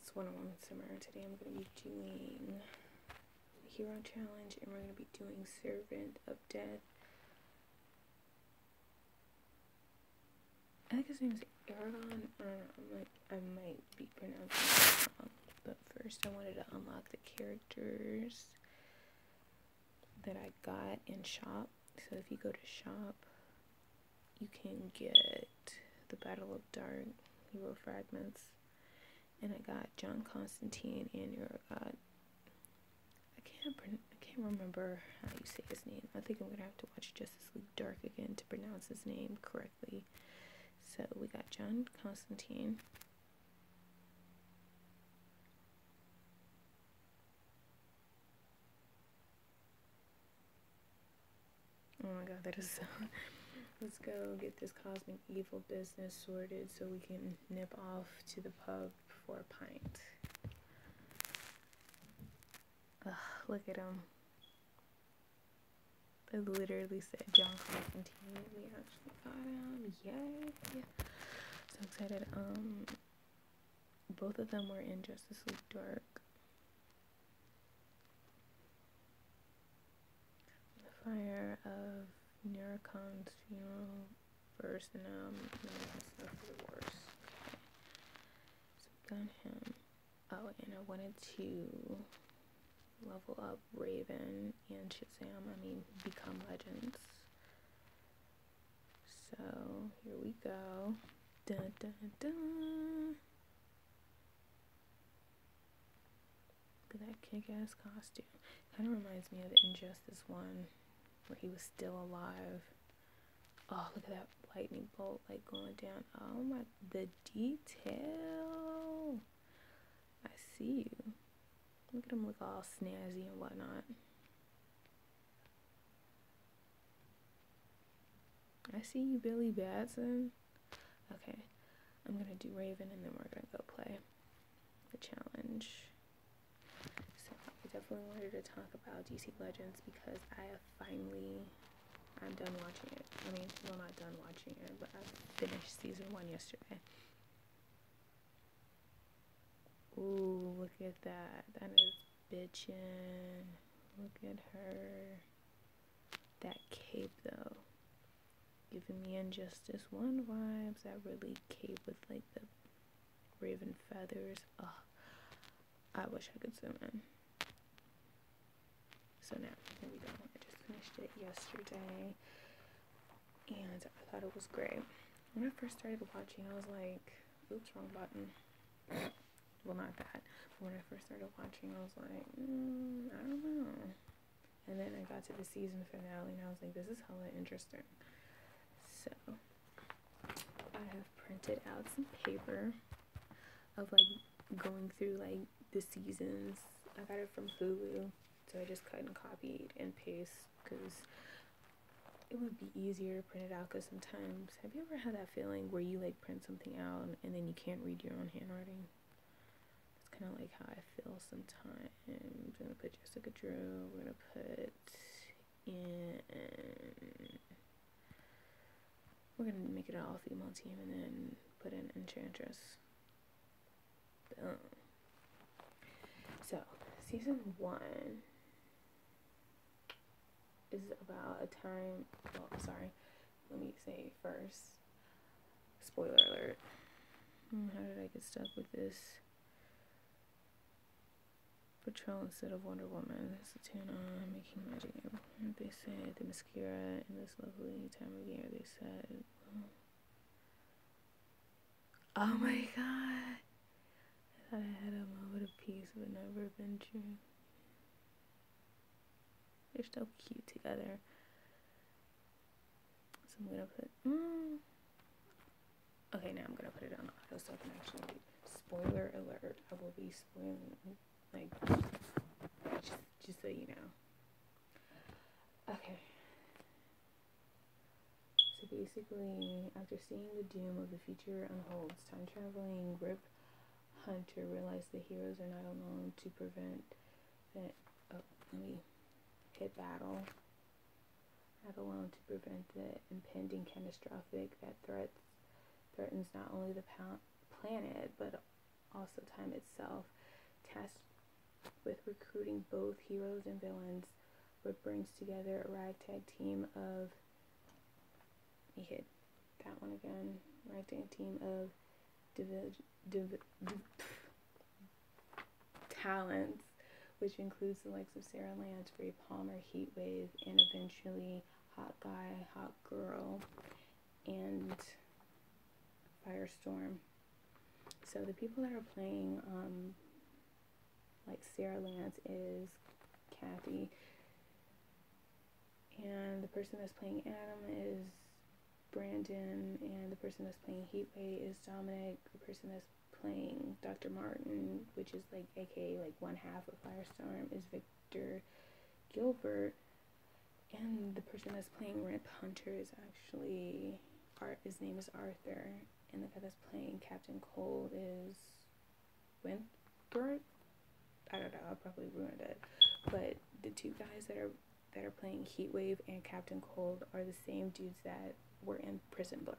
it's Wonder Woman Summer. Today I'm going to be doing the Hero Challenge, and we're going to be doing Servant of Death. I think his name is Aragon. I might be pronouncing it wrong. But first I wanted to unlock the characters that I got in shop. So if you go to shop, you can get the Battle of Dark Hero Fragments. And I got John Constantine and Aragon. I can't remember how you say his name. I think I'm gonna have to watch Justice League Dark again to pronounce his name correctly. So we got John Constantine. Oh my god, that is so... Let's go get this cosmic evil business sorted so we can nip off to the pub for a pint. Ugh, look at him. I literally said John Constantine. We actually got him. Yay! So excited. Both of them were in Justice League Dark. The fire of Neracon's funeral first, and stuff for the worst. Okay. So we got him. Oh, and I wanted to level up Raven and Shazam. Become legends. So here we go. Dun dun dun. Look at that kick-ass costume. Kind of reminds me of Injustice 1, where he was still alive. Oh, look at that lightning bolt going down. Oh my, the detail. I see you. Look at him look all snazzy and whatnot. I see you, Billy Batson. Okay, I'm gonna do Raven and then we're gonna go play the challenge. So I definitely wanted to talk about DC Legends because I'm done watching it. Well, not done watching it, but I finished season 1 yesterday. Ooh, look at that. That is bitchin'. Look at her. That cape, though. Giving me Injustice 1 vibes. That really cape with, the raven feathers. Oh, I wish I could zoom in. So now, here we go. I just finished it yesterday. And I thought it was great. When I first started watching, I was like, oops, wrong button. Well, not that. But when I first started watching, I was like, I don't know. And then I got to the season finale, and I was like, this is hella interesting. So, I have printed out some paper of, going through, the seasons. I got it from Hulu, so I just cut and copied and paste, because it would be easier to print it out, because sometimes, have you ever had that feeling where you, print something out, and then you can't read your own handwriting? Kind of like how I feel sometimes. I'm gonna put Jessica Drew. We're gonna put in. We're gonna make it an all-female team, and then put in Enchantress. Boom. So season 1 is about a time. Oh, sorry. Let me say first. Spoiler alert. How did I get stuck with this? Patrol instead of Wonder Woman. That's the tune on making magic. They said the mascara in this lovely time of year. They said, oh my god, I thought I had a moment of peace, but never been true. They're so cute together. So I'm gonna put. Okay, now I'm gonna put it on auto so I can actually read. Spoiler alert! I will be spoiling. Just so you know. Okay. So basically, after seeing the doom of the future unfolds, time-traveling Rip Hunter realized the heroes are not alone to prevent the... Oh, let me hit battle. Not alone to prevent the impending catastrophic that threatens not only the planet, but also time itself, tasked with recruiting both heroes and villains, what brings together a ragtag team of, he hit that one again, ragtag team of talents, which includes the likes of Sarah Lance, Ray Palmer, Heatwave, and eventually Hot Guy, Hot Girl, and Firestorm. So the people that are playing, like Sarah Lance is Kathy, and the person that's playing Adam is Brandon, and the person that's playing Heatwave is Dominic. The person that's playing Dr. Martin, which is like aka like one half of Firestorm, is Victor Gilbert, and the person that's playing Rip Hunter is actually his name is Arthur, and the guy that's playing Captain Cold is Winthrop. I don't know, I probably ruined it, but the two guys that are playing Heatwave and Captain Cold are the same dudes that were in Prison Break.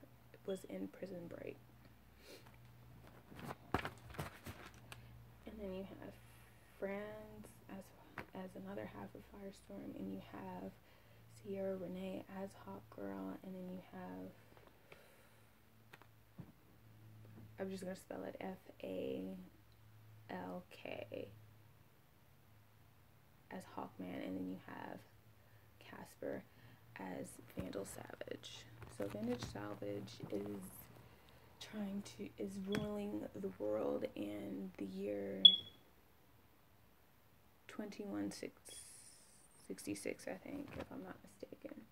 And then you have Franz as another half of Firestorm, and you have Sierra Renee as Hawk Girl, and then you have, I'm just gonna spell it Falk as Hawkman, and then you have Casper as Vandal Savage. So Vandal Savage is ruling the world in the year 2166, I think, if I'm not mistaken.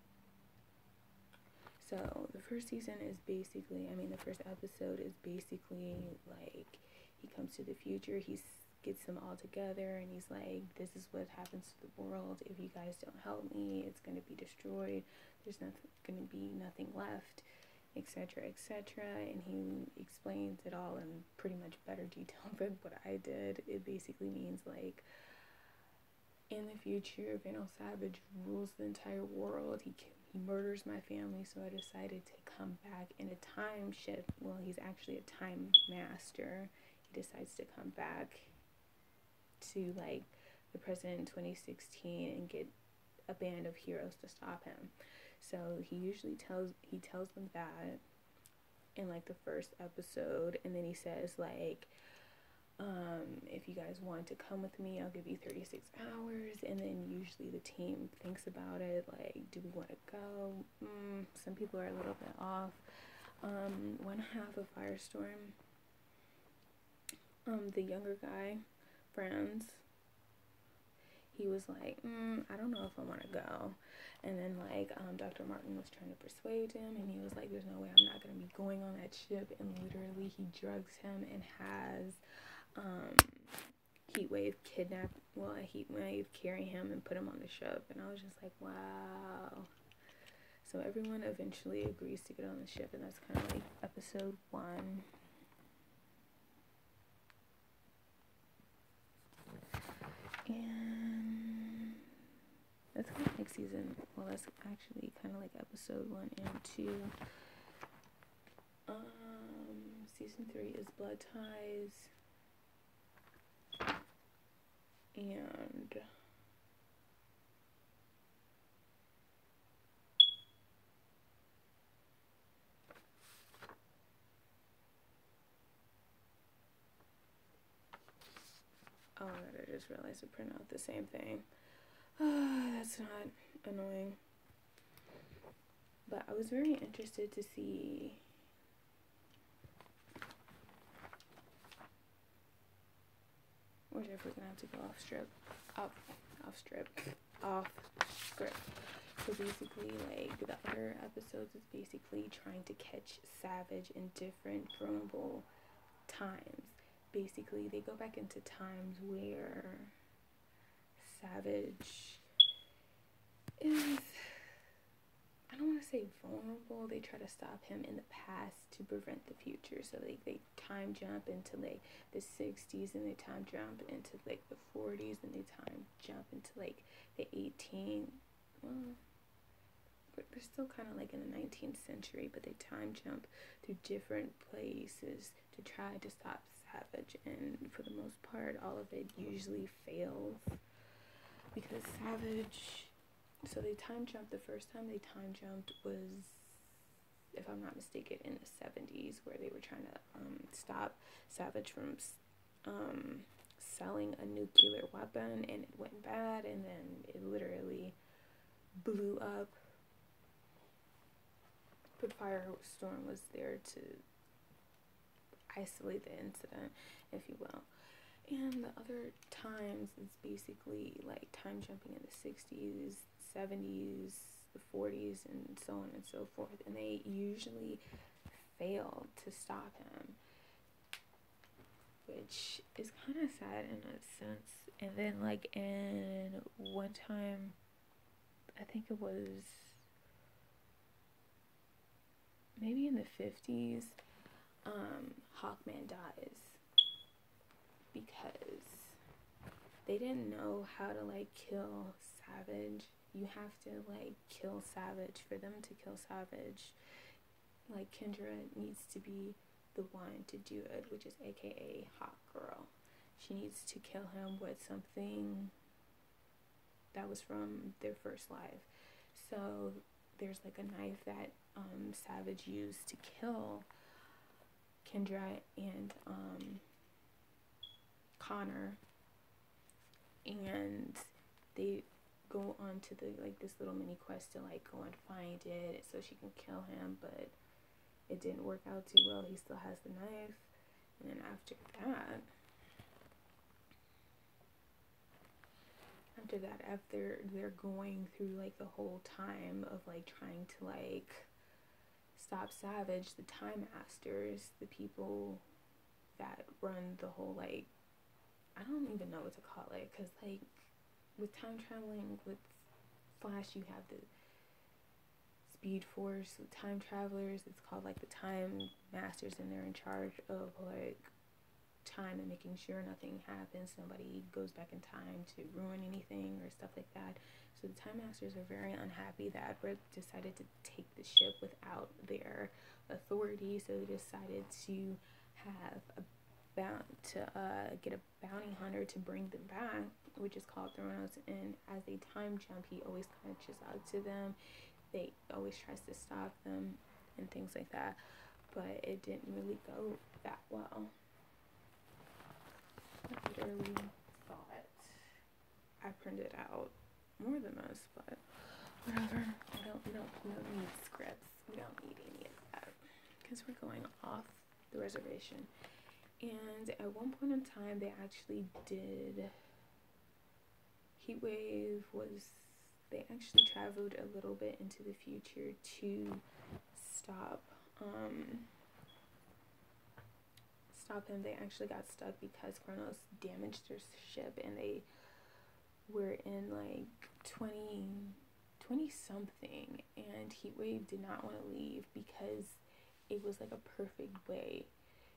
So the first season is basically, the first episode is basically like he comes to the future, he gets them all together, and he's like, this is what happens to the world if you guys don't help me. It's going to be destroyed. There's going to be nothing left, etc., etc. And he explains it all in pretty much better detail than what I did. It basically means like, in the future, Vandal Savage rules the entire world. He murders my family, so I decided to come back in a time shift. Well, he's actually a time master. He decides to come back to like the present in 2016 and get a band of heroes to stop him. So he usually tells them that in like the first episode, and then he says like, if you guys want to come with me, I'll give you 36 hours. And then usually the team thinks about it, like, do we want to go? Some people are a little bit off. One half of Firestorm, the younger guy, Franz, he was like, I don't know if I want to go. And then like Dr. Martin was trying to persuade him, and he was like, there's no way I'm not going to be going on that ship. And literally he drugs him and has Heatwave carry him and put him on the ship. And I was just like, wow. So everyone eventually agrees to get on the ship, and that's kind of like episode 1. And that's kind of like that's actually kind of like episode 1 and 2. Season 3 is Blood Ties. And oh, I just realized to print out the same thing. That's not annoying. But I was very interested to see we're definitely gonna have to go off script. So basically, like, the other episodes is basically trying to catch Savage in different filmable times. Basically, they go back into times where Savage is, I don't want to say vulnerable, they try to stop him in the past to prevent the future. So like they time jump into like the 60s, and they time jump into like the 40s, and they time jump into like the 18, well, they're still kind of like in the 19th century, but they time jump through different places to try to stop Savage, and for the most part, all of it usually fails because Savage. So they time jumped. The first time they time jumped was, if I'm not mistaken, in the 70s, where they were trying to stop Savage from selling a nuclear weapon, and it went bad, and then it literally blew up. But Firestorm was there to isolate the incident, if you will. And the other times is basically like time jumping in the 60s, 70s, the 40s, and so on and so forth. And they usually fail to stop him, which is kind of sad in a sense. And then like in one time, I think it was maybe in the 50s, Hawkman dies because they didn't know how to like kill Savage. You have to like kill Savage for them to kill Savage. Like Kendra needs to be the one to do it, which is AKA Hawk Girl. She needs to kill him with something that was from their first life. So there's like a knife that Savage used to kill Kendra and Connor, and they go on to the like this little mini quest to like go and find it so she can kill him, but it didn't work out too well. He still has the knife, and then after that, after they're going through like the whole time of like trying to like stop Savage, the Time Masters, the people that run the whole like, I don't even know what to call it, because like with time traveling with Flash, you have the Speed Force, the time travelers. It's called like the Time Masters, and they're in charge of like time and making sure nothing happens, nobody goes back in time to ruin anything or stuff like that. So the Time Masters are very unhappy that Rick decided to take the ship without their authority, so they decided to have a get a bounty hunter to bring them back, which is called Thronos. And as they time jump, he always catches out to them. They always tries to stop them and things like that, but it didn't really go that well. I literally thought I printed out more than most, but whatever. We don't need scripts. We don't need any of that because we're going off the reservation. And at one point in time, they actually did. Heatwave was. They actually traveled a little bit into the future to stop him. They actually got stuck because Kronos damaged their ship, and they were in like 20 something, and Heatwave did not want to leave because it was like a perfect way.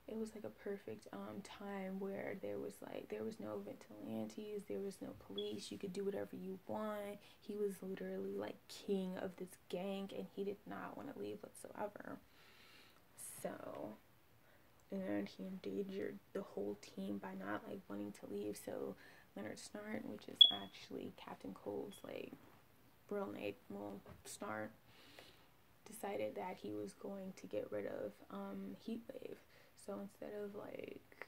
It was like a perfect time where there was no vigilantes, there was no police, you could do whatever you want. He was literally like king of this gang, and he did not want to leave whatsoever. So, and he endangered the whole team by not like wanting to leave. So Leonard Snart, which is actually Captain Cold's like real name, Snart, decided that he was going to get rid of Heatwave. So instead of like,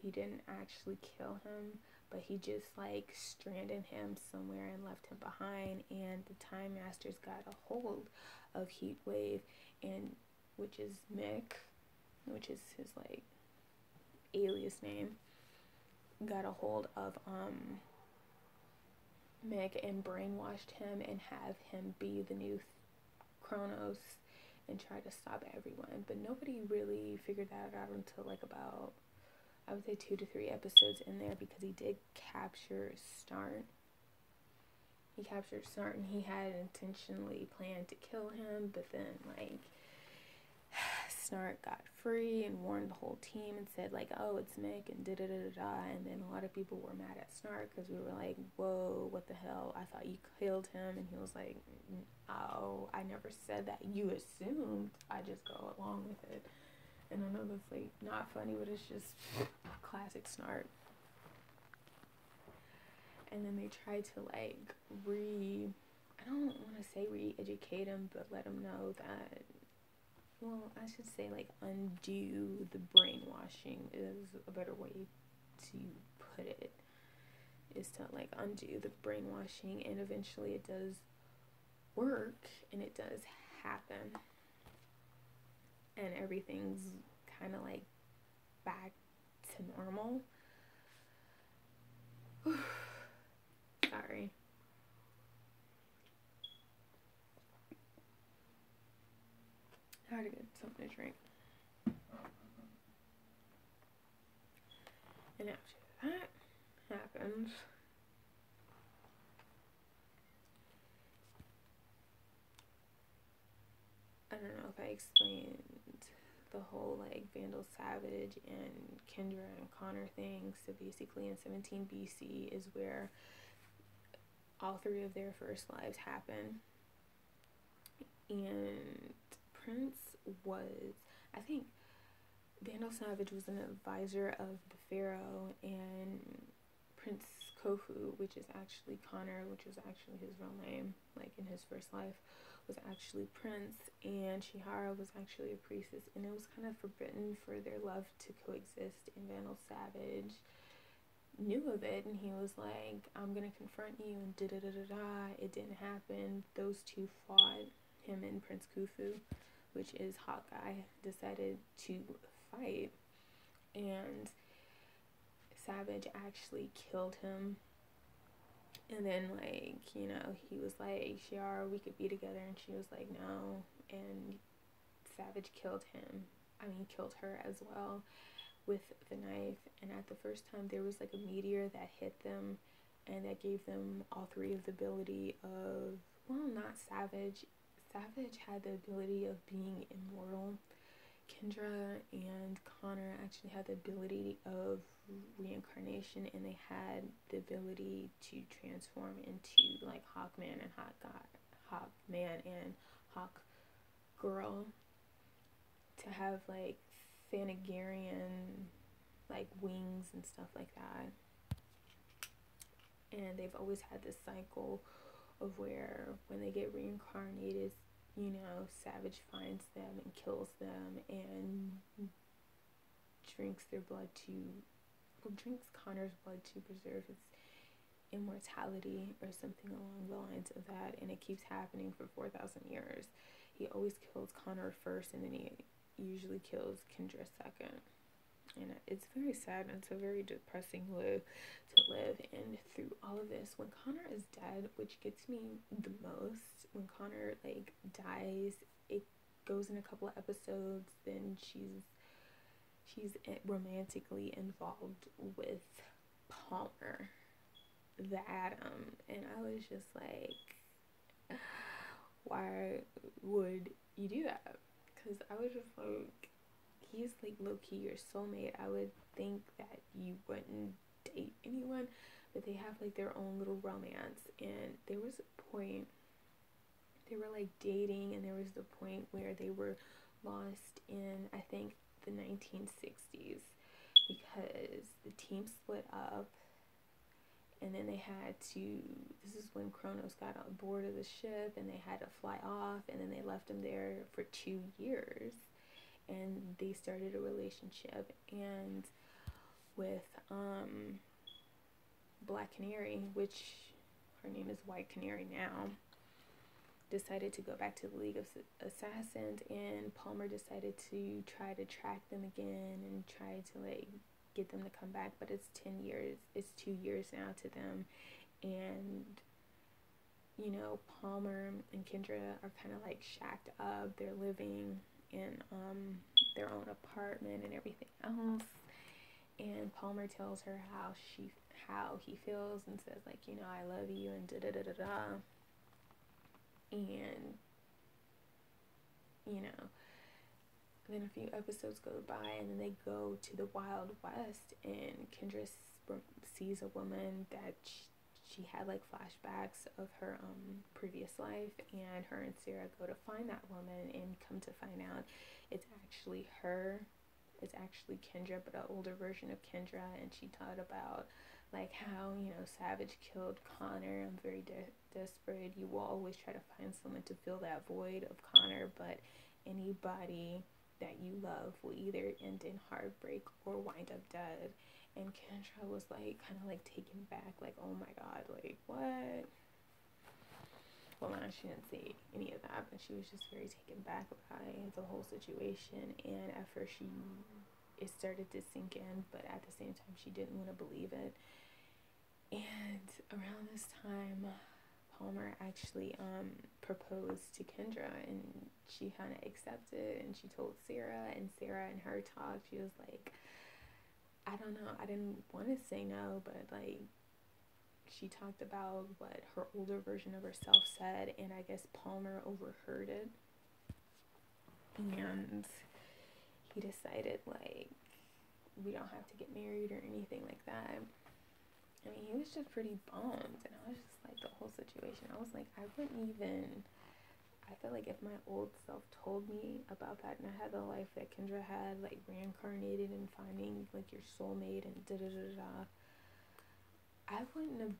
he didn't actually kill him, but he just like stranded him somewhere and left him behind. And the Time Masters got a hold of Heatwave, and which is Mick, which is his like alias name, got a hold of Mick and brainwashed him and have him be the new Kronos and try to stop everyone. But nobody really figured that out until like about, I would say 2 to 3 episodes in there, because he did capture Snart. He captured Snart, and he had intentionally planned to kill him, but then like Snart got free and warned the whole team and said like, oh, it's Mick and da-da-da-da-da. And then a lot of people were mad at Snart because we were like, whoa, what the hell, I thought you killed him. And he was like, oh, I never said that, you assumed, I just go along with it. And I know that's like not funny, but it's just classic snark. And then they try to like I don't want to say re-educate him, but let him know that, well, I should say like undo the brainwashing is a better way to put it, is to like undo the brainwashing, and eventually it does work and it does happen, and everything's kind of like back to normal. Sorry. I had to get something to drink. And after that happens, I don't know if I explained the whole like Vandal Savage and Kendra and Connor thing. So basically in 17 BC is where all three of their first lives happen. And Prince was, I think Vandal Savage was an advisor of the Pharaoh, and Prince Khufu, which is actually Connor, which was actually his real name, like in his first life, was actually Prince, and Shihara was actually a priestess, and it was kind of forbidden for their love to coexist, and Vandal Savage knew of it, and he was like, I'm gonna confront you, and da-da-da-da-da. It didn't happen. Those two fought. Him and Prince Khufu, which is Hawkeye, decided to fight, and Savage actually killed him. And then, like, you know, he was like, Shiara, we could be together, and she was like, no, and Savage killed her as well with the knife. And at the first time, there was like a meteor that hit them, and that gave them all three of the ability of, well, not Savage. Savage had the ability of being immortal. Kendra and Connor actually had the ability of reincarnation, and they had the ability to transform into like Hawkman and Hawkman and Hawkgirl, to have like Thanagarian like wings and stuff like that. And they've always had this cycle of where when they get reincarnated, you know, Savage finds them and kills them and drinks Connor's blood to preserve his immortality or something along the lines of that. And it keeps happening for 4,000 years. He always kills Connor first, and then he usually kills Kendra second. And it's very sad, and it's a very depressing way to live. And through all of this, when Connor is dead, which gets me the most, when Connor like dies, it goes in a couple of episodes, then she's romantically involved with Palmer, the Atom. And I was just like, why would you do that? Because I was just like, he's like low-key your soulmate. I would think that you wouldn't date anyone, but they have like their own little romance. And there was a point they were like dating, and there was the point where they were lost in, I think, the 1960s, because the team split up, and then they had to, this is when Kronos got on board of the ship, and they had to fly off, and then they left him there for 2 years, and they started a relationship. And with Black Canary, which her name is White Canary now, decided to go back to the League of Assassins, and Palmer decided to try to track them again and try to like get them to come back. But it's 2 years now to them, and you know, Palmer and Kendra are kind of like shacked up. They're living in their own apartment and everything else, and Palmer tells her how he feels, and says like, you know, I love you, and da da da da da. And you know, then a few episodes go by, and then they go to the Wild West, and Kendra sees a woman that she had like flashbacks of her previous life, and her and Sarah go to find that woman, and come to find out it's actually her it's actually Kendra, but an older version of Kendra, and she taught about like how, you know, Savage killed Connor. I'm very desperate. You will always try to find someone to fill that void of Connor, but anybody that you love will either end in heartbreak or wind up dead. And Kendra was like kind of like taken back, like, oh my god, like what? Well, no, she didn't say any of that, but she was just very taken back by the whole situation. And at first, it started to sink in, but at the same time, she didn't want to believe it. And around this time, Palmer actually proposed to Kendra, and she kind of accepted, and she told Sarah, and Sarah in her talk, she was like, I don't know, I didn't want to say no, but like, she talked about what her older version of herself said, and I guess Palmer overheard it, and he decided like, we don't have to get married or anything like that. I mean, he was just pretty bummed, and I was just like, the whole situation, I was like, I feel like if my old self told me about that, and I had the life that Kendra had, like reincarnated and finding like your soulmate and da-da-da-da, I wouldn't have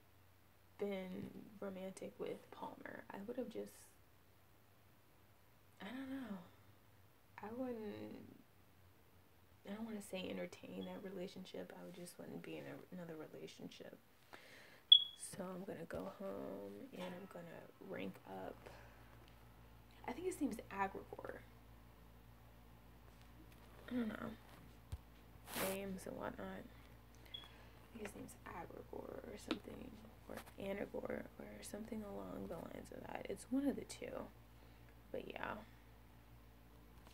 been romantic with Palmer. I would have just, I don't know, I don't want to say entertain that relationship. I just wouldn't be in another relationship. So I'm going to go home and I'm going to rank up. I think his name's Agrigor. I don't know. Names and whatnot. I think his name's Agrigor or something. Or Anagor or something along the lines of that. It's one of the two. But yeah.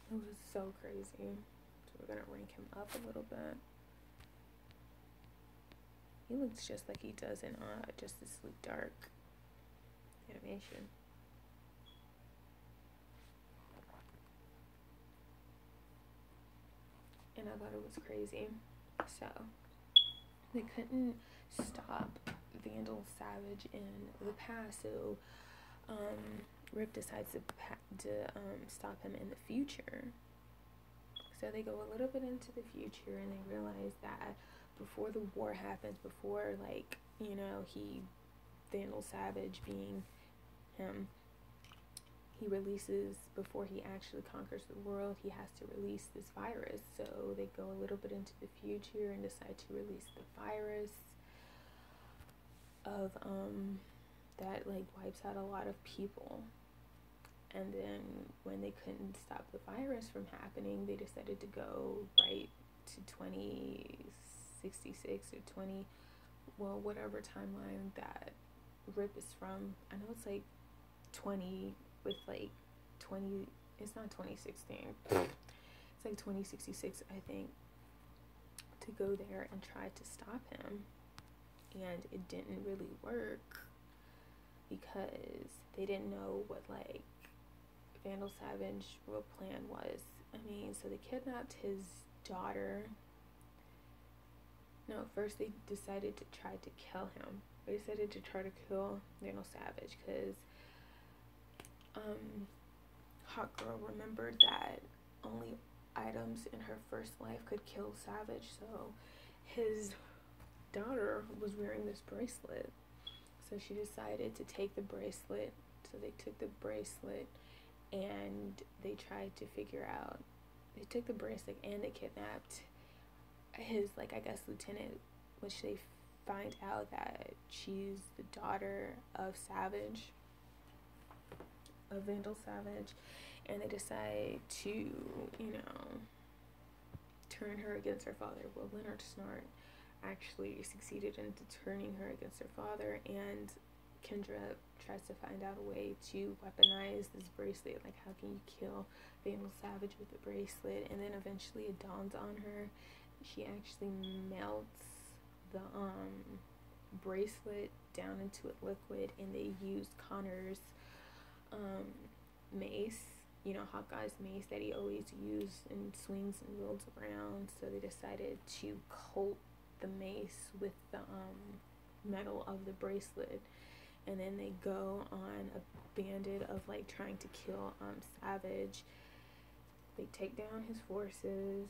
It was so crazy. We're gonna rank him up a little bit. He looks just like he does in Justice League Dark animation. And I thought it was crazy. So they couldn't stop Vandal Savage in the past, so Rip decides to stop him in the future. So they go a little bit into the future, and they realize that before the war happens, before, like, you know, Vandal Savage being him, he releases, before he actually conquers the world, he has to release this virus. So they go a little bit into the future and decide to release the virus of, that, like, wipes out a lot of people. And then when they couldn't stop the virus from happening, they decided to go right to 2066 or whatever timeline that Rip is from. I know it's like 20 with like 20, it's not 2016. It's like 2066, I think, to go there and try to stop him. And it didn't really work because they didn't know what, like, Vandal Savage real plan was. I mean, so they kidnapped his daughter. No, first they decided to try to kill him. They decided to try to kill Vandal Savage because Hawkgirl remembered that only items in her first life could kill Savage, so his daughter was wearing this bracelet. So she decided to take the bracelet. So they took the bracelet and they tried to figure out, they took the bracelet and they kidnapped his, like, I guess, lieutenant, which they find out that she's the daughter of Savage, of Vandal Savage, and they decide to, you know, turn her against her father. Well, Leonard Snart actually succeeded in turning her against her father, and Kendra tries to find out a way to weaponize this bracelet. Like, how can you kill Vandal Savage with the bracelet? And then eventually it dawns on her. She actually melts the bracelet down into a liquid, and they use Connor's mace, you know, Hawkeye's mace that he always used and swings and wields around. So they decided to coat the mace with the metal of the bracelet, and then they go on a bandit of, like, trying to kill Savage. They take down his forces,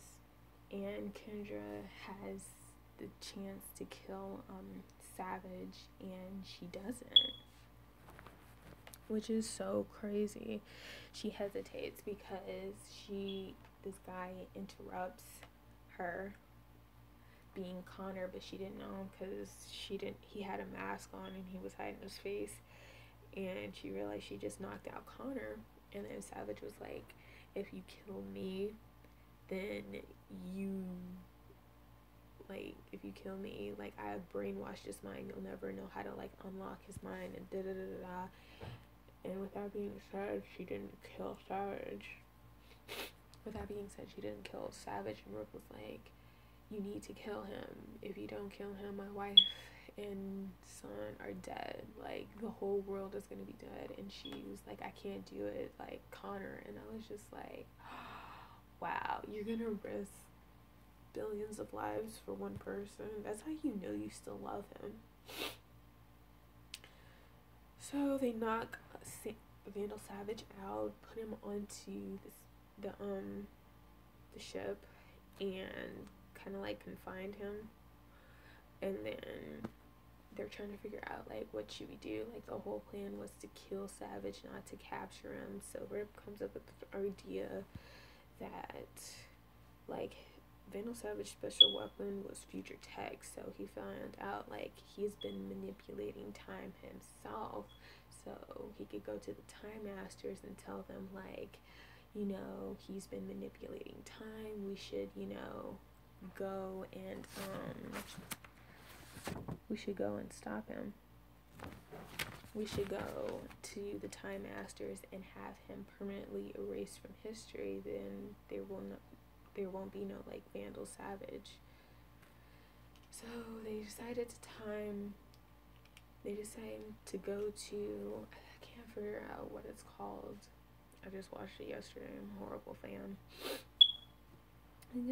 and Kendra has the chance to kill Savage, and she doesn't, which is so crazy. She hesitates because this guy interrupts her being Connor, but she didn't know because he had a mask on and he was hiding his face, and she realized she just knocked out Connor. And then Savage was like, if you kill me, then if you kill me, like, I have brainwashed his mind, you'll never know how to, like, unlock his mind, and da da da da da. And with that being said, she didn't kill Savage. And Rip was like, you need to kill him. If you don't kill him, my wife and son are dead. Like, the whole world is gonna be dead. And she was like, I can't do it, like, Connor. And I was just like, wow, you're gonna risk billions of lives for one person? That's how you know you still love him. So they knock Vandal Savage out, put him onto the ship, and kind of like confined him. And then they're trying to figure out, like, what should we do? Like, the whole plan was to kill Savage, not to capture him. So Rip comes up with the idea that, like, Vandal Savage's special weapon was future tech, so he found out, like, he's been manipulating time himself, so he could go to the Time Masters and tell them, like, you know, he's been manipulating time, we should, you know, go and stop him. We should go to the Time Masters and have him permanently erased from history. Then there won't be no, like, Vandal Savage. So they decided to go to, I can't figure out what it's called. I just watched it yesterday. I'm a horrible fan. I think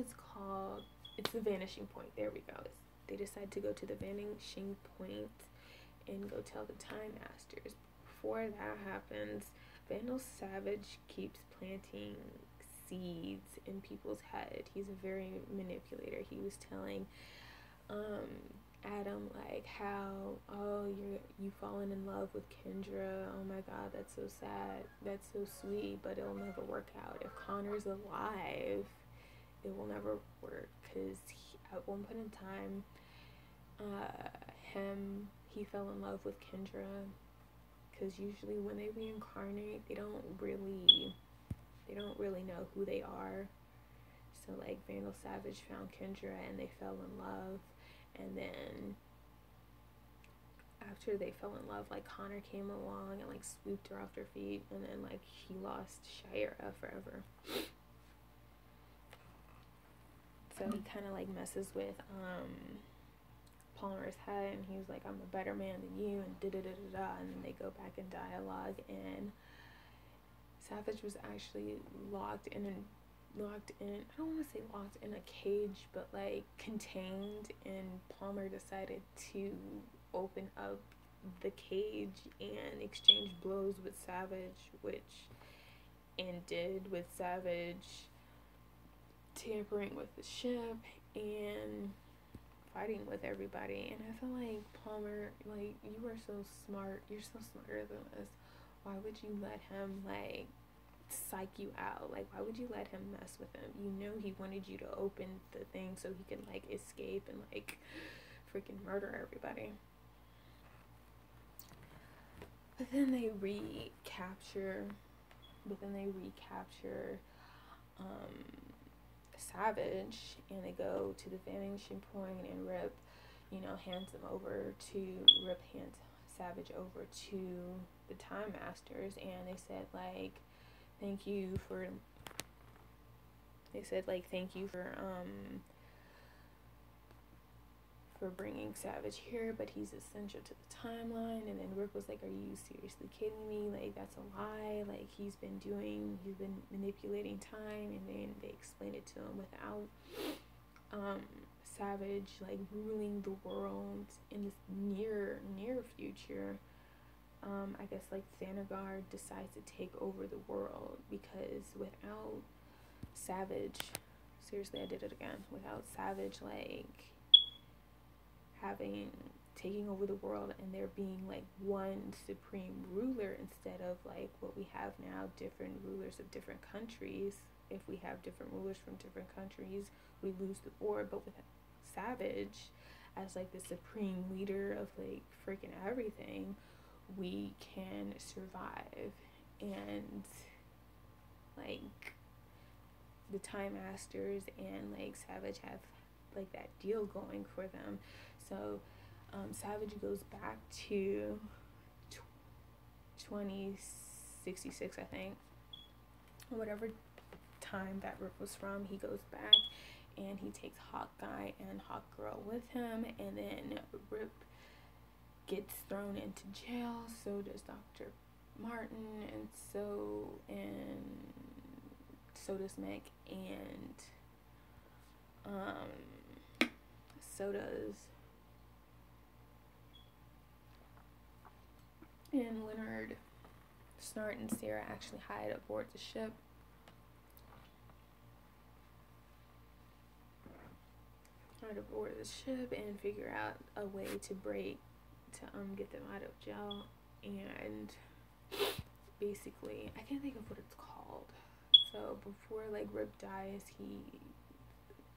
it's the Vanishing Point. There we go. They decide to go to the Vanishing Point and go tell the Time Masters. Before that happens, Vandal Savage keeps planting seeds in people's head. He's a very manipulator. He was telling Adam, like, how, oh, you've fallen in love with Kendra, oh my god, that's so sad, that's so sweet, but it'll never work out. If Connor's alive, it will never work, because at one point in time, he fell in love with Kendra, because usually when they reincarnate, they don't really know who they are. So, like, Vandal Savage found Kendra and they fell in love, and then after they fell in love, like, Connor came along and, like, swooped her off their feet, and then, like, he lost Shira forever. So he kind of, like, messes with Palmer's head, and he was like, I'm a better man than you, and da-da-da-da-da, and then they go back in dialogue, and Savage was actually locked in, I don't want to say locked in a cage, but, like, contained, and Palmer decided to open up the cage and exchange blows with Savage, which ended with Savage tampering with the ship and fighting with everybody. And I feel like, Palmer, like, you are so smart, you're so smarter than this. Why would you let him, like, psych you out? Like, why would you let him mess with him? You know he wanted you to open the thing so he could, like, escape and, like, freaking murder everybody. But then they recapture Savage, and they go to the Vanishing Point, and Rip, you know, hands Savage over to the Time Masters, and they said, like, thank you for bringing Savage here, but he's essential to the timeline. And then Rick was like, are you seriously kidding me? Like, that's a lie. Like, he's been manipulating time. And then they explained it to him without Savage, like, ruling the world in this near future. I guess, like, Thanagar decides to take over the world, because without Savage seriously, I did it again. Without Savage, like, taking over the world and there being like one supreme ruler instead of like what we have now, different rulers of different countries. If we have different rulers from different countries, we lose the war. But with Savage as like the supreme leader of like freaking everything, we can survive. And like the Time Masters and like Savage have like that deal going for them. So Savage goes back to 2066, I think, whatever time that Rip was from. He goes back and he takes Hawkeye and Hawkgirl with him, and then Rip gets thrown into jail. So does Dr. Martin, and so does Meg, and so does and Leonard, Snart, and Sarah actually hide aboard the ship. Hide aboard the ship and figure out a way to get them out of jail. And basically, I can't think of what it's called. So before like Rip dies,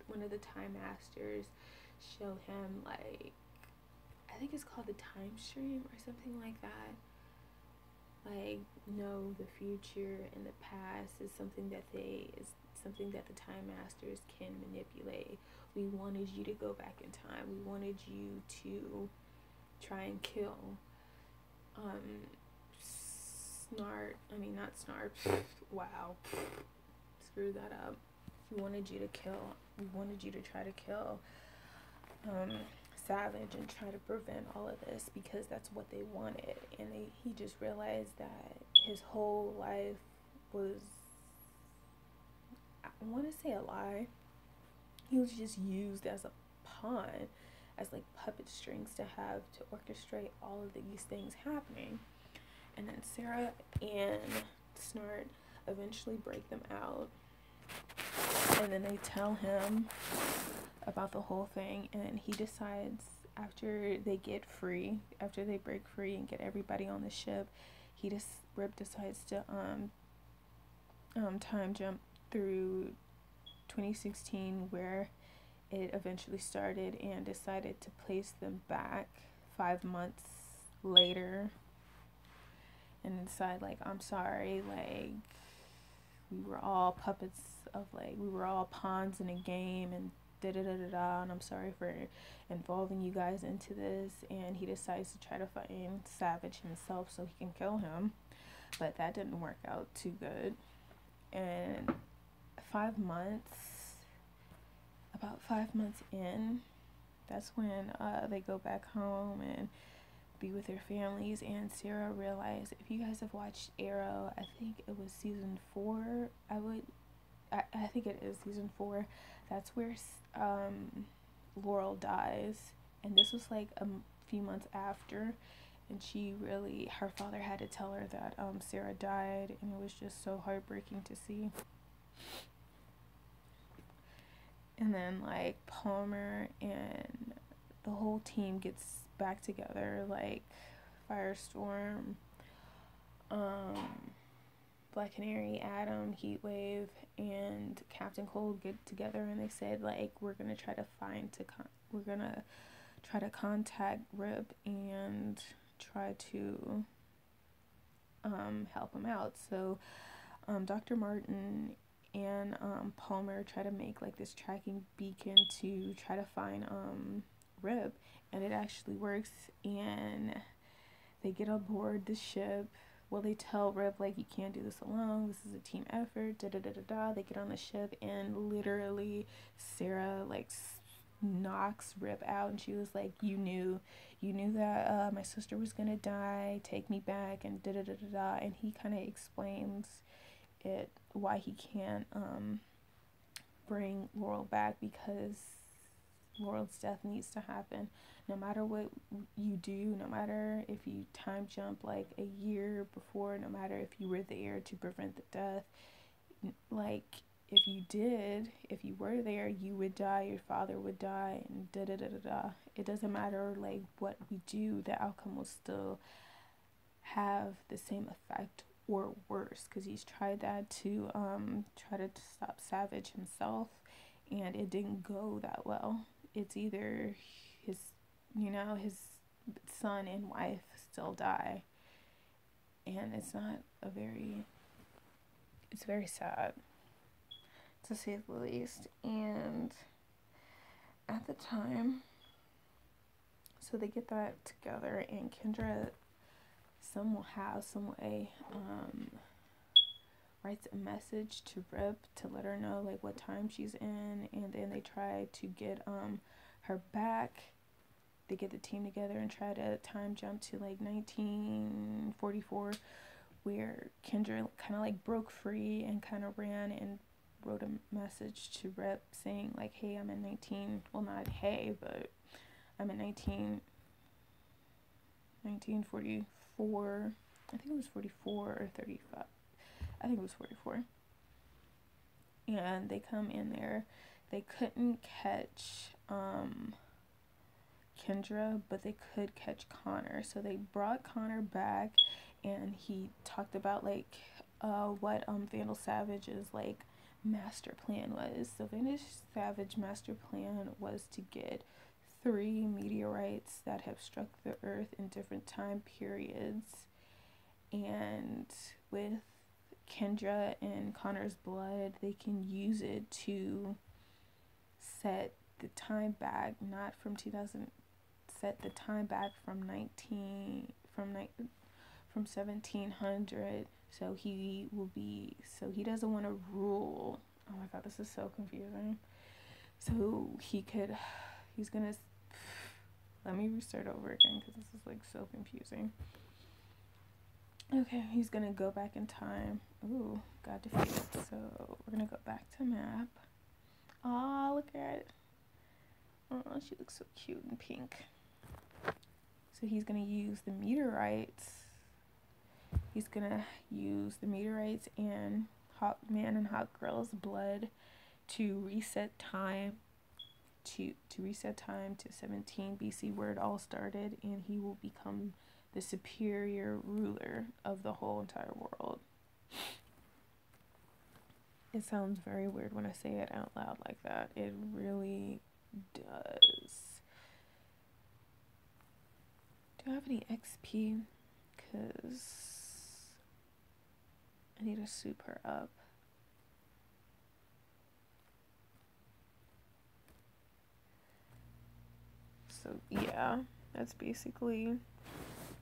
one of the Time Masters showed him like, I think it's called the Time Stream or something like that. Like, no, the future and the past is something that the Time Masters can manipulate. We wanted you to go back in time. We wanted you to try and kill not Snarp. Wow. Screw that up. We wanted you to try to kill Savage and try to prevent all of this because that's what they wanted. And he just realized that his whole life was, I want to say a lie. He was just used as a pawn, as like puppet strings to orchestrate all of these things happening. And then Sarah and Snart eventually break them out, and then they tell him about the whole thing, and he decides after they break free and get everybody on the ship, Rip decides to time jump through 2016 where it eventually started, and decided to place them back 5 months later, and decide like, I'm sorry, like we were all puppets of we were all pawns in a game, and and I'm sorry for involving you guys into this. And he decides to try to find Savage himself so he can kill him, but that didn't work out too good. And about 5 months in, that's when they go back home and be with their families. And Sarah realized, if you guys have watched Arrow, I think it was season 4, I think it is season 4, that's where Laurel dies, and this was like a few months after, and her father had to tell her that Sarah died, and it was just so heartbreaking to see. And then like Palmer and the whole team gets back together, like Firestorm, Black Canary, Adam, Heatwave, and Captain Cold get together, and they said like, we're gonna try to contact Rip and try to help him out. So Dr. Martin and Palmer try to make like this tracking beacon to try to find Rip, and it actually works, and they get aboard the ship. Well, they tell Rip like, you can't do this alone, this is a team effort, They get on the ship, and literally Sarah like knocks Rip out, and she was like, you knew that my sister was gonna die, take me back, and and he kind of explains why he can't bring Laurel back, because Laurel's death needs to happen. No matter what you do, no matter if you time jump like a year before, no matter if you were there to prevent the death, like if you did, if you were there, you would die, your father would die, and da da da da da. It doesn't matter like what we do, the outcome will still have the same effect or worse, because he's tried that to try to stop Savage himself, and it didn't go that well. It's either his, you know, his son and wife still die, and it's very sad, to say the least. And at the time, so they get that together, and Kendra some way writes a message to Rip to let her know like what time she's in, and then they try to get her back. They get the team together and try to time jump to like 1944, where Kendra kind of like broke free and kind of ran and wrote a message to Rip saying like, hey, I'm in 19, well, not hey, but I'm in 1944. I think it was 44 or 35. I think it was 44. And they come in there. They couldn't catch Kendra, but they could catch Connor. So they brought Connor back, and he talked about like what Vandal Savage's like master plan was. So Vandal Savage master plan was to get 3 meteorites that have struck the earth in different time periods, and with Kendra and Connor's blood, they can use it to set the time back, not from 2000, set the time back from 1700. So he doesn't want to rule. Oh my god, this is so confusing. So he's gonna, let me restart over again because this is like so confusing. Okay, he's gonna go back in time. Ooh, got defeated. So we're gonna go back to map. Aw, look at it. Oh, she looks so cute in pink. So he's gonna use the meteorites. He's gonna use the meteorites and Hawkman and Hawkgirl's blood to reset time. To reset time to 17 BC, where it all started, and he will become the superior ruler of the whole entire world. It sounds very weird when I say it out loud like that. It really does. Do I have any XP? Because I need to soup her up. So yeah, that's basically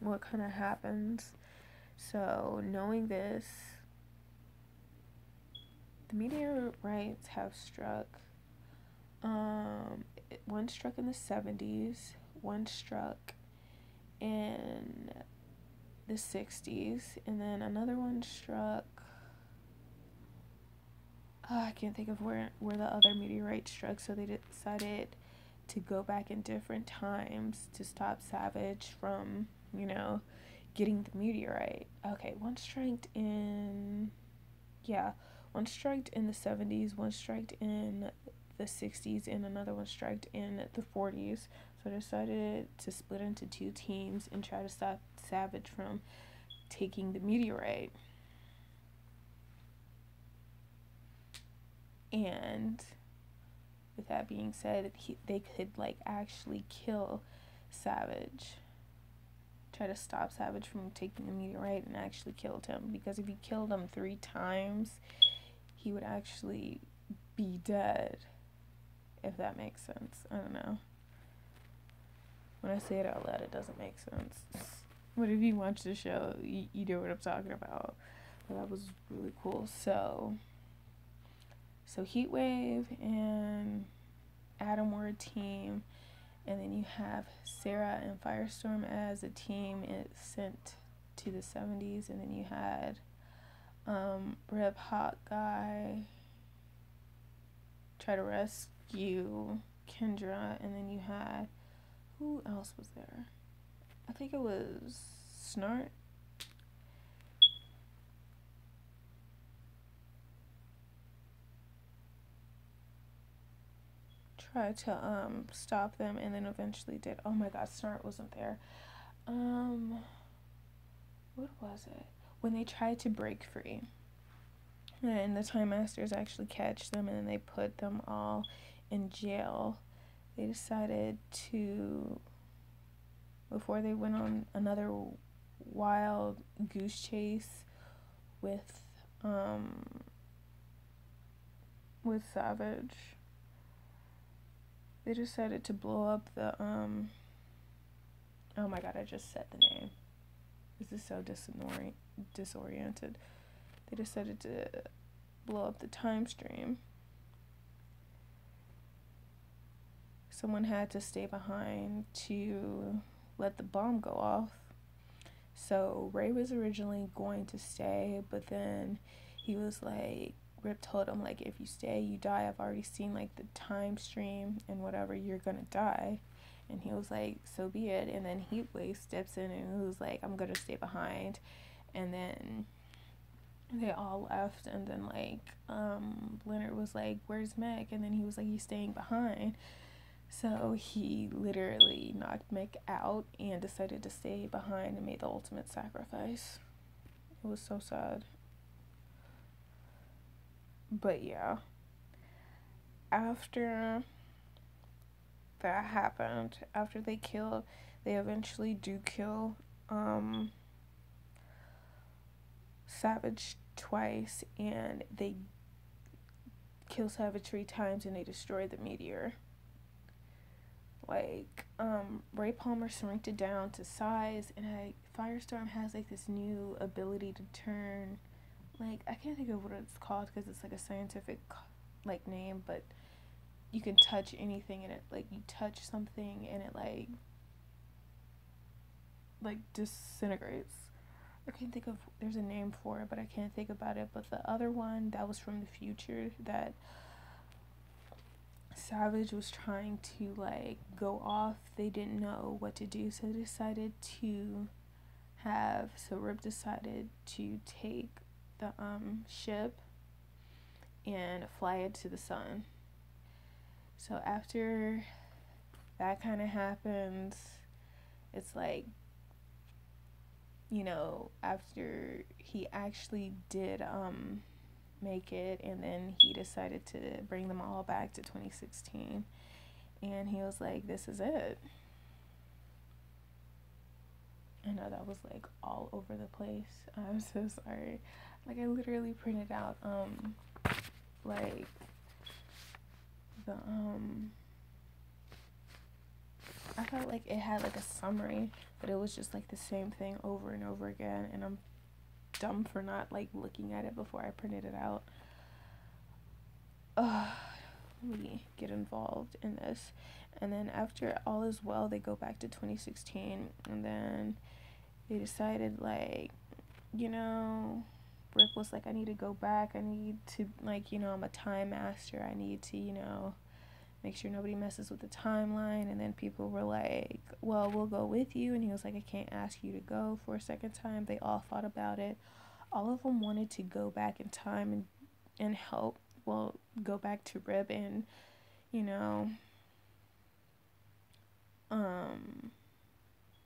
what kind of happens. So knowing this, the meteorites have struck. One struck in the 70s, one struck in the 60s, and then another one struck. I can't think of where the other meteorite struck. So they decided to go back in different times to stop Savage from, getting the meteorite. Okay, one striked in the 70s, one striked in the 60s, and another one striked in the 40s. So I decided to split into 2 teams and try to stop Savage from taking the meteorite. And with that being said, they could actually kill Savage. Try to stop Savage from taking the meteorite and actually killed him. Because if he killed him 3 times, he would actually be dead. If that makes sense. I don't know. When I say it out loud, it doesn't make sense. But if you watch the show, you know what I'm talking about. But that was really cool. So Heatwave and Adam were a team, and then you have Sarah and Firestorm as a team. It's sent to the 70s, and then you had Rip Hawkeye try to rescue Kendra, and then you had, who else was there? I think it was Snart. tried to stop them, and then eventually did. Oh my god, Snart wasn't there. What was it? When they tried to break free, and the Time Masters actually catch them, and then they put them all in jail. They decided to, before they went on another wild goose chase with Savage, they decided to blow up the oh my god, I just said the name. This is so disoriented. They decided to blow up the time stream. Someone had to stay behind to let the bomb go off. So Ray was originally going to stay, but then he was like, Rip told him, like, if you stay, you die. I've already seen, like, the time stream and whatever, you're gonna die. And he was like, so be it. And then Heatwave steps in and he was like, I'm gonna stay behind. And then they all left. And then, like, Leonard was like, where's Meg? And then he was like, he's staying behind. So he literally knocked Meg out and decided to stay behind and made the ultimate sacrifice. It was so sad. But yeah, after that happened, after they eventually do kill Savage twice, and they kill Savage 3 times, and they destroy the meteor. Like, Ray Palmer shrinked it down to size, and Firestorm has, like, this new ability to turn, like, I can't think of what it's called, because it's, like, a scientific, like, name, but you can touch anything, and it, like, you touch something, and it, like, disintegrates. I can't think of, there's a name for it, but I can't think about it, but the other one, that was from the future, that Savage was trying to, like, go off. They didn't know what to do, so they decided to Rip decided to take the ship and fly it to the sun. So after that kind of happens, it's like, you know, after he actually did make it, and then he decided to bring them all back to 2016, and he was like, this is it. I know that was, like, all over the place. I'm so sorry. Like, I literally printed out like the I felt like it had, like, a summary, but it was just, like, the same thing over and over again, and I'm dumb for not, like, looking at it before I printed it out. Let me get involved in this. And then after all is well, they go back to 2016, and then they decided, like, you know, Rick was like, I need to go back, I need to, like, you know, I'm a time master, I need to, you know, make sure nobody messes with the timeline. And then people were like, well, we'll go with you. And he was like, I can't ask you to go for a second time. They all thought about it. All of them wanted to go back in time and help, well, go back to Rip and, you know,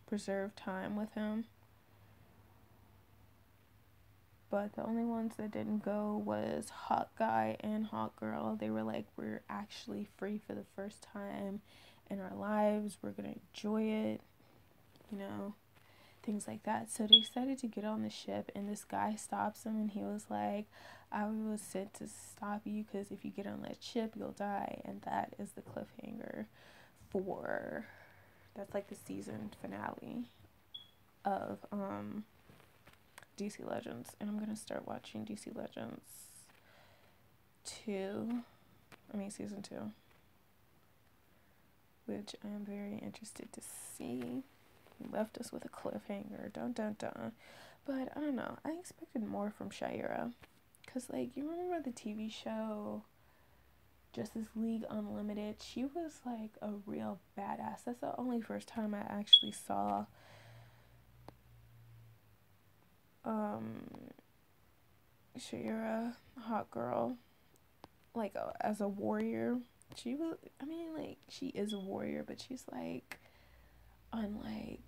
preserve time with him. But the only ones that didn't go was Hawk Guy and Hawk Girl. They were like, we're actually free for the first time in our lives. We're going to enjoy it, you know, things like that. So they decided to get on the ship, and this guy stops them, and he was like, I was sent to stop you because if you get on that ship, you'll die. And that is the cliffhanger that's like the season finale of DC Legends, and I'm gonna start watching DC Legends season 2, which I am very interested to see. He left us with a cliffhanger, dun dun dun. But I don't know, I expected more from Shayera, cause, like, you remember the TV show Justice League Unlimited? She was like a real badass. That's the only first time I actually saw Shayera, Hot Girl, like, as a warrior. she was, I mean, like, she is a warrior, but she's like on like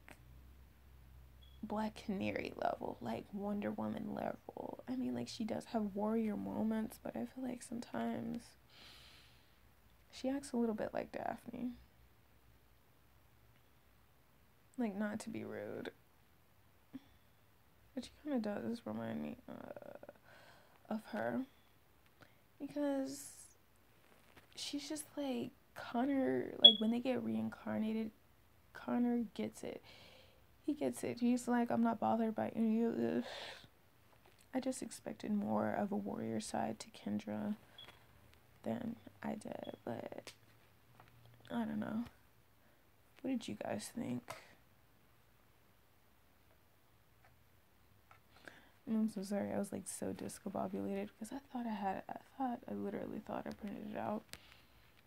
Black Canary level, like Wonder Woman level. I mean, like, she does have warrior moments, but I feel like sometimes she acts a little bit like Daphne. Like, not to be rude, but she kind of does remind me of her, because she's just like Connor. Like, when they get reincarnated, Connor gets it. He gets it. He's like, I'm not bothered by any of this. I just expected more of a warrior side to Kendra than I did, but I don't know. What did you guys think? I'm so sorry. I was like so discombobulated because I literally thought I printed it out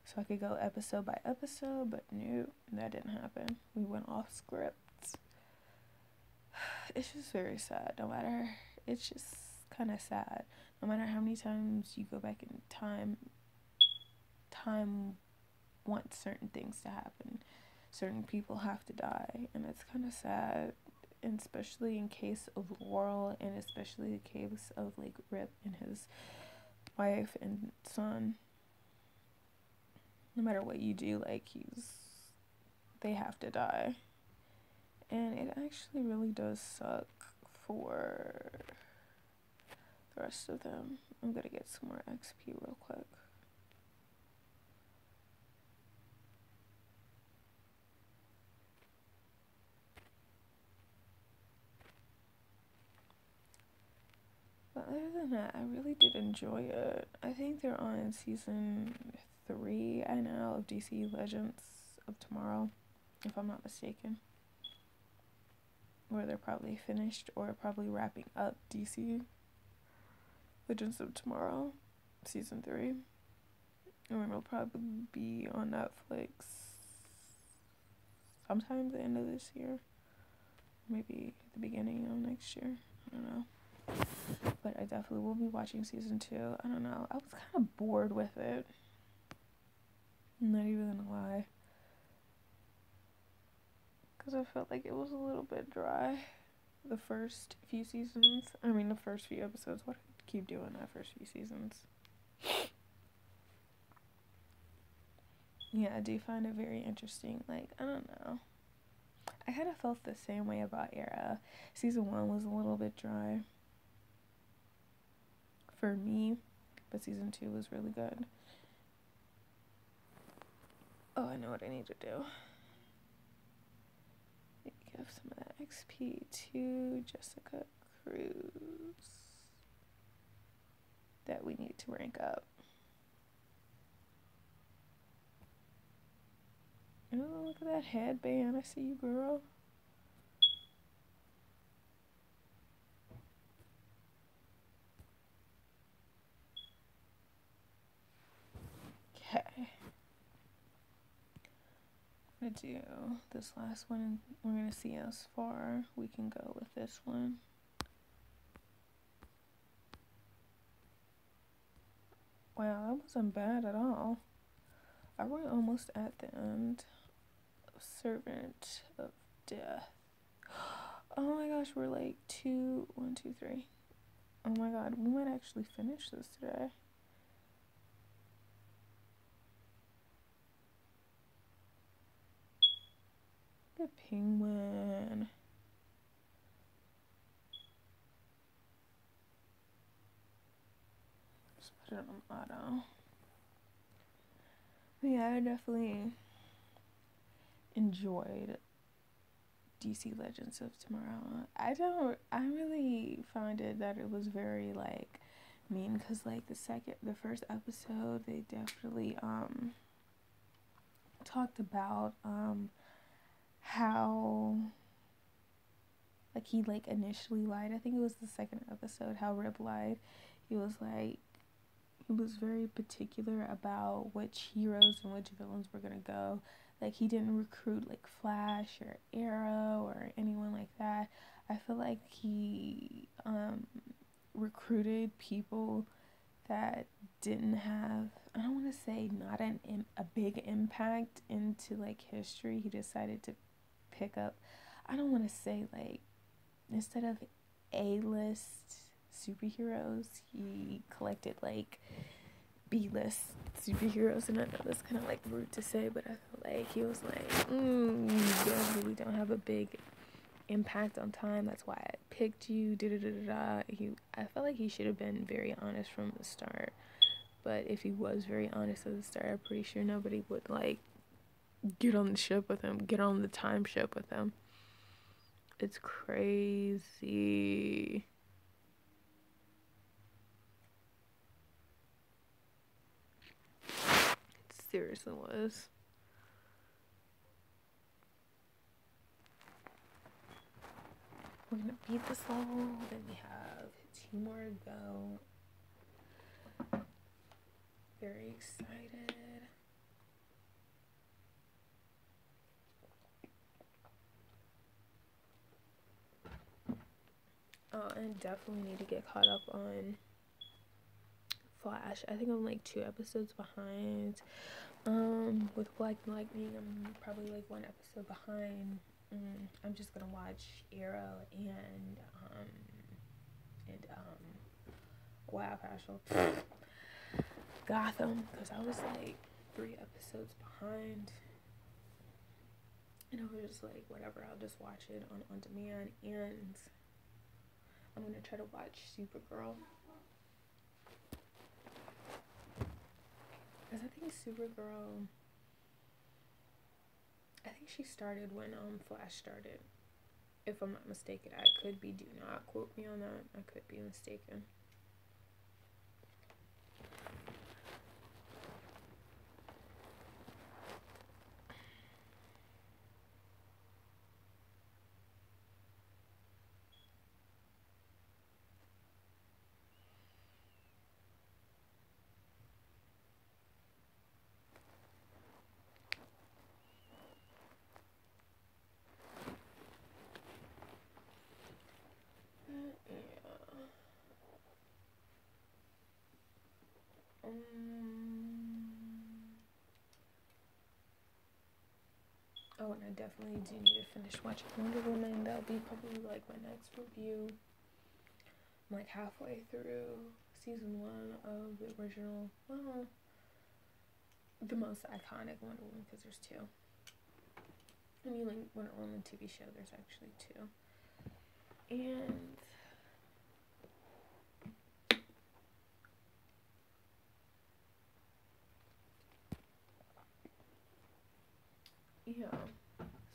so I could go episode by episode, but no, that didn't happen. We went off script. It's just very sad. It's just kind of sad. No matter how many times you go back in time wants certain things to happen. Certain people have to die, and it's kind of sad, and especially in case of Laurel, and especially the case of like Rip and his wife and son. No matter what you do, like, they have to die, and it actually really does suck for the rest of them. I'm gonna get some more XP real quick. But other than that, I really did enjoy it. I think they're on season 3 now of DC Legends of Tomorrow, if I'm not mistaken. Or they're probably finished or probably wrapping up DC Legends of Tomorrow season 3. And it'll probably be on Netflix sometime the end of this year. Maybe the beginning of next year. I don't know. But I definitely will be watching season 2. I don't know. I was kind of bored with it. I'm not even gonna lie. Because I felt like it was a little bit dry. The first few seasons. I mean, the first few episodes. What do I keep doing that first few seasons? Yeah, I do find it very interesting. Like, I don't know. I kind of felt the same way about Era. Season 1 was a little bit dry for me, but season 2 was really good. Oh, I know what I need to do. Give some of that XP to Jessica Cruz that we need to rank up. Oh, look at that headband. I see you, girl. Okay. I'm gonna do this last one. We're gonna see how far we can go with this one. Wow, that wasn't bad at all. Are we almost at the end? Servant of Death. Oh my gosh, we're like 1, 2, 3. Oh my god, we might actually finish this today. Good penguin. Just put it on auto. But yeah, I definitely enjoyed DC Legends of Tomorrow. I really found it that it was very like mean, because like the first episode, they definitely talked about how like he like initially lied. I think it was the second episode how Rip lied. He was like, he was very particular about which heroes and which villains were gonna go. Like, he didn't recruit like Flash or Arrow or anyone like that. I feel like he recruited people that didn't have, I don't want to say not a big impact into like history. He decided to pick up, I don't want to say like, instead of A-list superheroes, he collected like B-list superheroes. And I know that's kind of like rude to say, but I feel like he was like, you guys really don't have a big impact on time, that's why I picked you, I felt like he should have been very honest from the start. But if he was very honest at the start, I'm pretty sure nobody would like get on the ship with him, get on the time ship with him. It's crazy. It seriously was. We're gonna beat this level, then we have 2 more to go. Very excited. Oh, and definitely need to get caught up on Flash. I think I'm like 2 episodes behind. With Black Lightning, I'm probably like 1 episode behind. I'm just gonna watch Arrow and wow, Paschal. Gotham, because I was like 3 episodes behind. And I was just like, whatever, I'll just watch it on demand. And I'm gonna try to watch Supergirl. Because I think Supergirl, I think she started when Flash started. If I'm not mistaken, I could be. Do not quote me on that. I could be mistaken. Oh, and I definitely do need to finish watching Wonder Woman. That'll be probably like my next review. I'm like halfway through season 1 of the original, well, the most iconic Wonder Woman, because there's 2. I mean, like Wonder Woman TV show, there's actually 2. And yeah,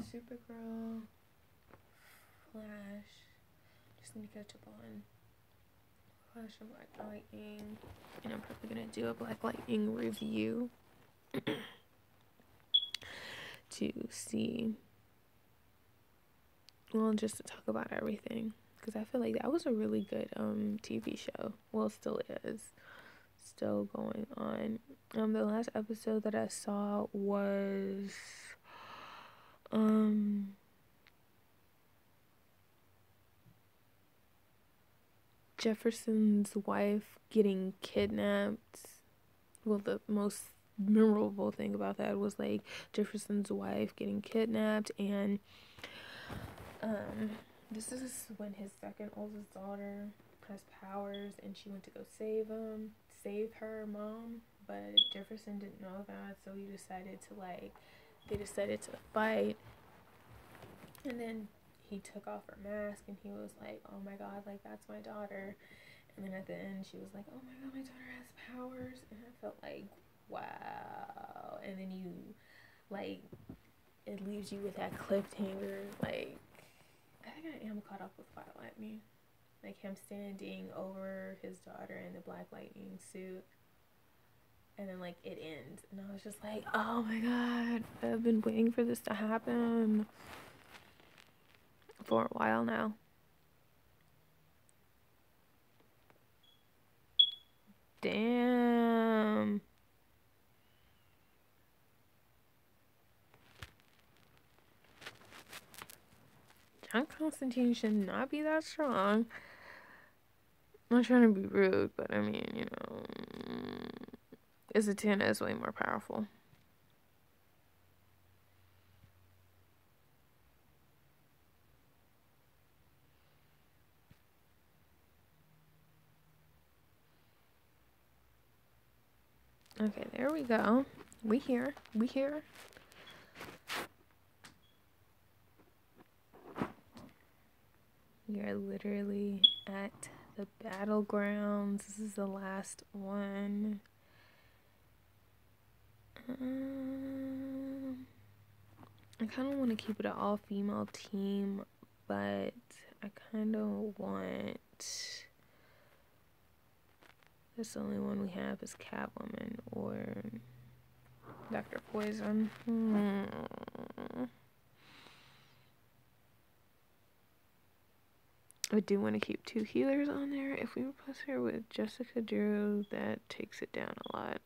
Supergirl, Flash, just need to catch up on Flash and Black Lightning, and I'm probably gonna do a Black Lightning review to see, well, just to talk about everything, because I feel like that was a really good TV show. Well, still is, still going on. The last episode that I saw was Jefferson's wife getting kidnapped. Well, the most memorable thing about that was like Jefferson's wife getting kidnapped, and this is when his second oldest daughter has powers, and she went to go save her mom, but Jefferson didn't know that, so they decided to fight. And then he took off her mask, and he was like, oh my god, like, that's my daughter. And then at the end, she was like, oh my god, my daughter has powers. And I felt like, wow. And then it leaves you with that cliffhanger. Like, I think I am caught up with Black Lightning. Like, him standing over his daughter in the Black Lightning suit. And then, like, it ends. And I was just like, oh my god, I've been waiting for this to happen for a while now. Damn. John Constantine should not be that strong. I'm not trying to be rude, but I mean, a Zatanna is way more powerful. Okay, there we go. We here. We here. We are literally at the battlegrounds. This is the last one. I kind of want to keep it an all-female team, but I kind of want... This the only one we have is Catwoman or Dr. Poison. I do want to keep 2 healers on there. If we replace her with Jessica Drew, that takes it down a lot.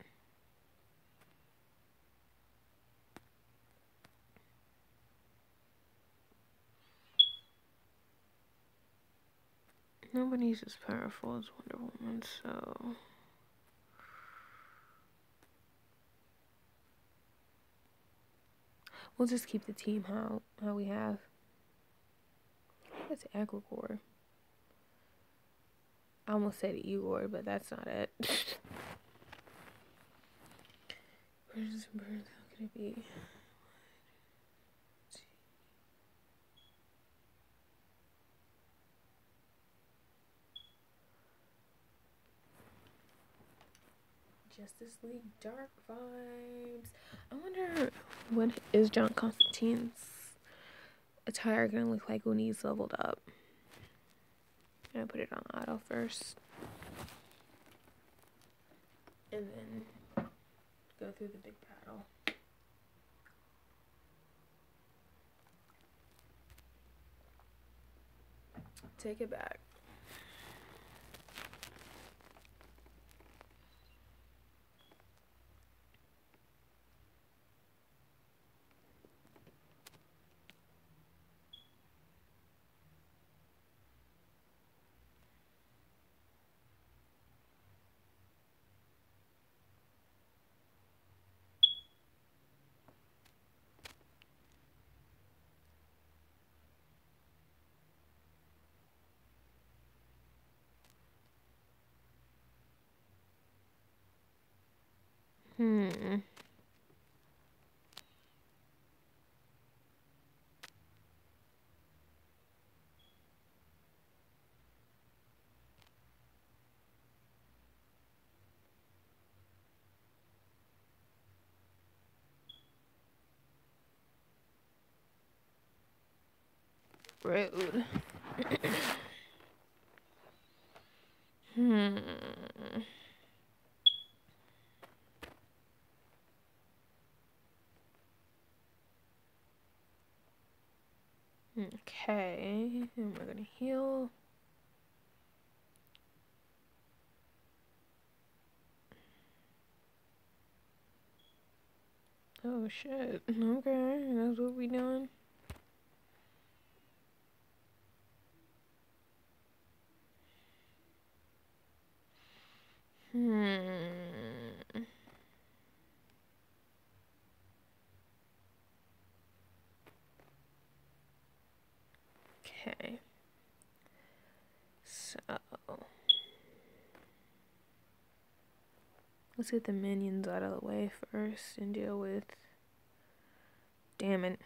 Nobody's as powerful as Wonder Woman, so... We'll just keep the team how we have. That's Agrigor. I almost said Igor, but that's not it. Birds and birds, how could it be? Justice League Dark vibes. I wonder what is John Constantine's attire gonna look like when he's leveled up. I'm gonna put it on auto first. And then go through the big battle. Take it back. Rude. Okay, and we're gonna heal. Oh shit. Okay, that's what we doing. Okay. So let's get the minions out of the way first and deal with, damn it,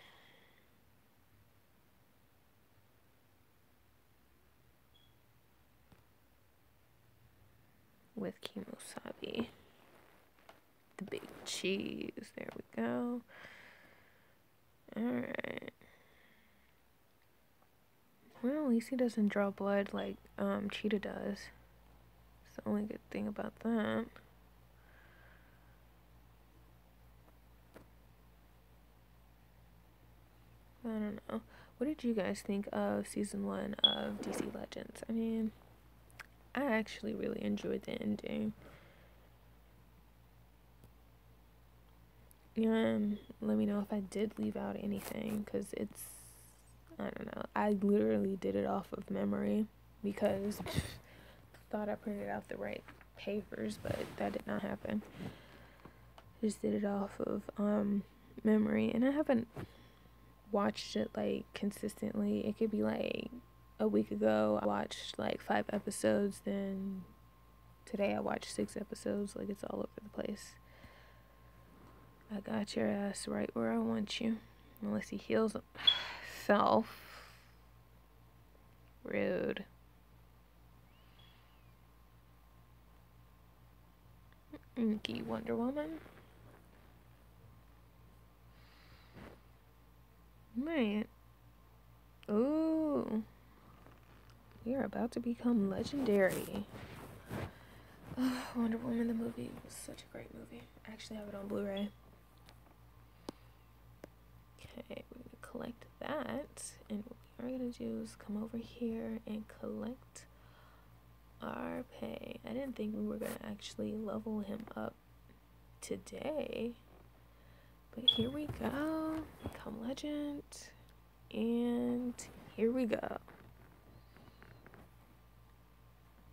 with Kimosabi. The big cheese. There we go. Alright. Well, at least he doesn't draw blood like Cheetah does. It's the only good thing about that. I don't know. What did you guys think of season 1 of DC Legends? I mean, I actually really enjoyed the ending. Let me know if I did leave out anything, because it's, I don't know, I literally did it off of memory, because I thought I printed out the right papers, but that did not happen. Just did it off of memory, and I haven't watched it like consistently. It could be like a week ago I watched like 5 episodes, then today I watched 6 episodes. Like, it's all over the place. I got your ass right where I want you. Unless he heals himself. Rude. Inky Wonder Woman. Man. Ooh. You're about to become legendary. Wonder Woman the movie was such a great movie. I actually have it on Blu-ray. Okay, we're gonna collect that, and what we are gonna do is come over here and collect our pay. I didn't think we were gonna actually level him up today, but here we go. Become legend, and here we go.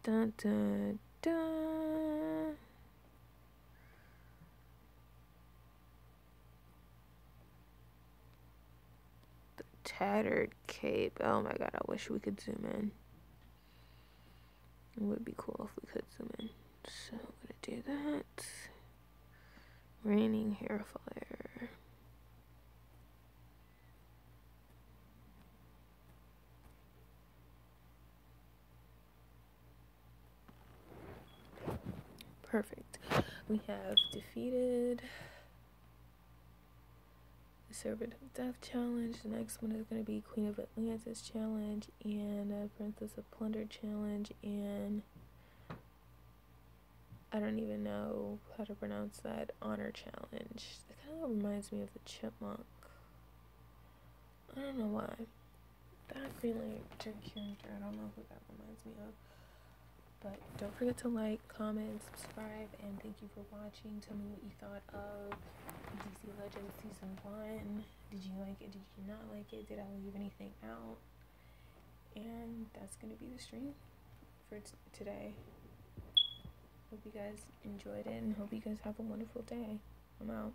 Dun dun dun. The tattered cape. Oh my god, I wish we could zoom in. It would be cool if we could zoom in. So I'm gonna do that. Raining hair fire. Perfect. We have defeated the Servant of Death challenge. The next one is going to be Queen of Atlantis challenge and Princess of Plunder challenge, and I don't even know how to pronounce that, honor challenge. That kind of reminds me of the chipmunk. I don't know why. That Green Lantern character, I don't know who that reminds me of. But don't forget to like, comment, subscribe, and thank you for watching. Tell me what you thought of DC Legends Season 1. Did you like it? Did you not like it? Did I leave anything out? And that's going to be the stream for today. Hope you guys enjoyed it, and hope you guys have a wonderful day. I'm out.